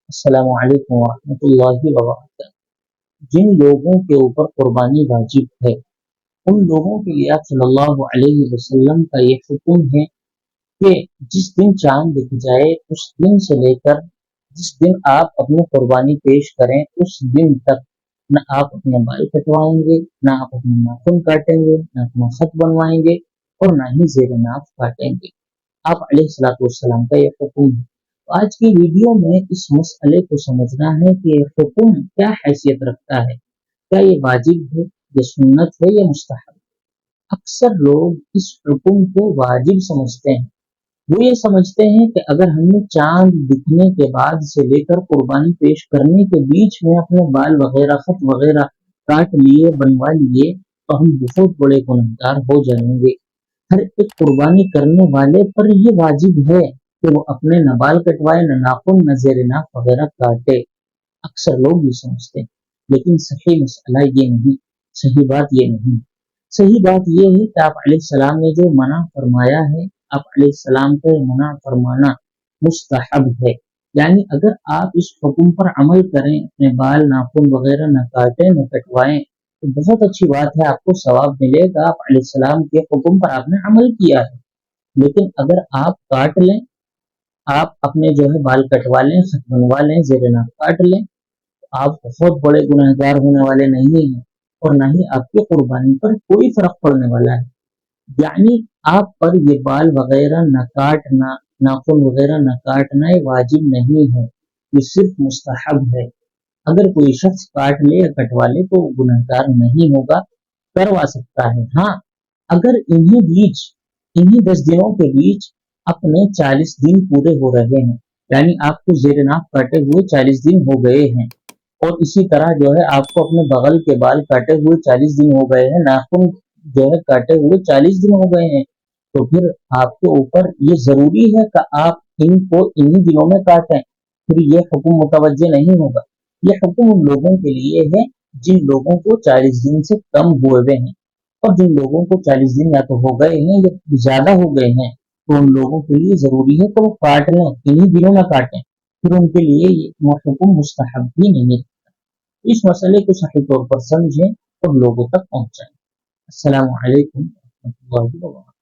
السلام علیکم ورحمۃ اللہ وبرکاتہ۔ جن لوگوں کے اوپر قربانی واجب ہے ان لوگوں کے لیے آپ صلی اللہ علیہ وسلم کا یہ حکم ہے کہ جس دن چاند دکھ جائے اس دن سے لے کر جس دن آپ اپنی قربانی پیش کریں اس دن تک نہ آپ اپنے بال کٹوائیں گے، نہ آپ اپنے ناخن کاٹیں گے، نہ اپنا خط بنوائیں گے اور نہ ہی زیر ناف کاٹیں گے۔ آپ علیہ الصلوۃ والسلام کا یہ حکم ہے۔ آج کی ویڈیو میں اس مسئلے کو سمجھنا ہے کہ یہ حکم کیا حیثیت رکھتا ہے، کیا یہ واجب ہے، یہ سنت ہے یا مستحب۔ اکثر لوگ اس حکم کو واجب سمجھتے ہیں۔ وہ یہ سمجھتے ہیں کہ اگر ہم نے چاند دکھنے کے بعد سے لے کر قربانی پیش کرنے کے بیچ میں اپنے بال وغیرہ خط وغیرہ کاٹ لیے، بنوا لیے تو ہم بہت بڑے گنہگار ہو جائیں گے۔ ہر ایک قربانی کرنے والے پر یہ واجب ہے کہ وہ اپنے نہ بال کٹوائے، نہ ناخن، نہ زیر ناف وغیرہ کاٹے۔ اکثر لوگ یہ سمجھتے ہیں، لیکن صحیح مسئلہ یہ نہیں، صحیح بات یہ نہیں۔ صحیح بات یہ ہے کہ آپ علیہ السلام نے جو منع فرمایا ہے، آپ علیہ السلام کو منع فرمانا مستحب ہے۔ یعنی اگر آپ اس حکم پر عمل کریں، اپنے بال ناخن وغیرہ نہ کاٹیں نہ کٹوائیں تو بہت اچھی بات ہے، آپ کو ثواب ملے گا، آپ علیہ السلام کے حکم پر آپ نے عمل کیا ہے۔ لیکن اگر آپ کاٹ لیں، آپ اپنے جو ہے بال کٹوا لیں، خط بنوا لیں، زیر ناف کاٹ لیں، آپ بہت بڑے گنہگار ہونے والے نہیں ہیں اور نہ ہی آپ کی قربانی پر کوئی فرق پڑنے والا ہے۔ یعنی آپ پر یہ بال وغیرہ نہ کاٹنا، ناخن وغیرہ نہ کاٹنا یہ واجب نہیں ہے، یہ صرف مستحب ہے۔ اگر کوئی شخص کاٹ لے یا کٹوا لے تو وہ گنہگار نہیں ہوگا، کروا سکتا ہے۔ ہاں، اگر انہی 10 دنوں کے بیچ اپنے 40 دن پورے ہو رہے ہیں، یعنی آپ کو زیر ناف کاٹے ہوئے 40 دن ہو گئے ہیں، اور اسی طرح جو ہے آپ کو اپنے بغل کے بال کاٹے ہوئے 40 دن ہو گئے ہیں، ناخن جو ہے کاٹے ہوئے 40 دن ہو گئے ہیں، تو پھر آپ کے اوپر یہ ضروری ہے کہ آپ ان کو انہی دنوں میں کاٹیں، پھر یہ حکم متوجہ نہیں ہوگا۔ یہ حکم ان لوگوں کے لیے ہے جن لوگوں کو 40 دن سے کم ہوئے ہوئے ہیں، اور جن لوگوں کو 40 دن یا تو ہو گئے ہیں یا زیادہ ہو گئے ہیں تو ان لوگوں کے لیے ضروری ہے کہ وہ کاٹ لیں، انہی دنوں میں کاٹیں، پھر ان کے لیے یہ حکم مستحب بھی نہیں ہے۔ اس مسئلے کو صحیح طور پر سمجھیں اور لوگوں تک پہنچائیں۔ السلام علیکم ورحمۃ اللہ وبرکاتہ۔